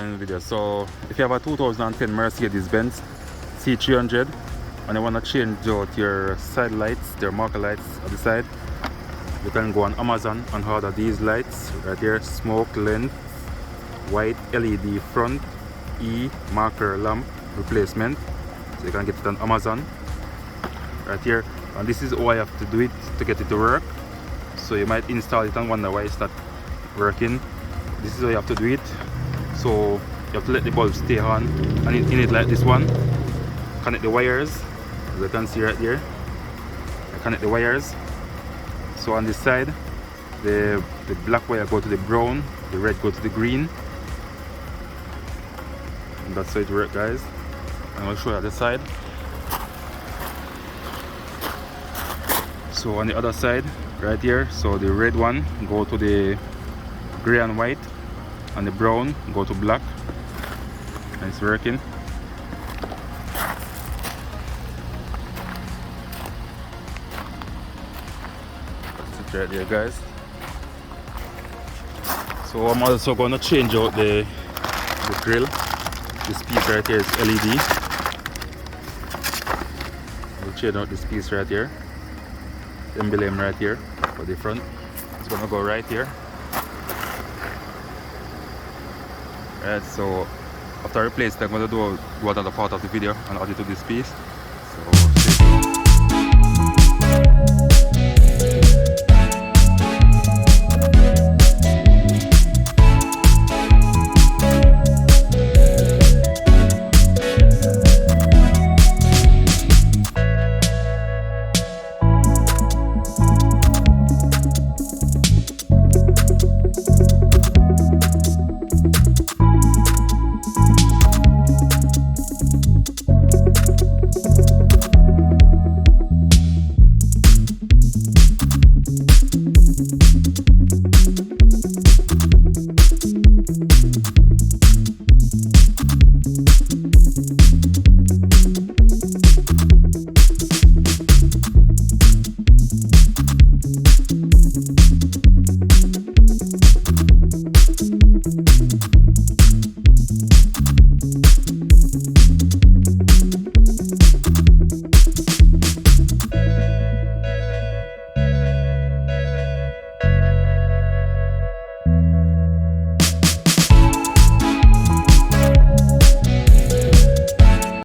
following video. So if you have a 2010 Mercedes Benz C300 and you want to change out your side lights, their marker lights at the side, you can go on Amazon and order these lights right here: smoke length, white LED front, E marker lamp replacement. So you can get it on Amazon right here, and this is how I have to do it to get it to work. So you might install it and wonder why it's not working. This is how you have to do it. So you have to let the bulb stay on, and in it like this one, connect the wires, as you can see right here. I connect the wires. So on this side, the black wire go to the brown, the red go to the green, and that's how it works, guys. And I'll show you the other side. So on the other side right here, so the red one go to the gray and white, and the brown go to black, and it's working. That's it right there, guys. So I'm also going to change out the grill. This piece right here is LED. I'll change out this piece right here. The emblem right here for the front. It's gonna go right here. Right, so after I replace it, I'm gonna do another part of the video and add it to this piece. So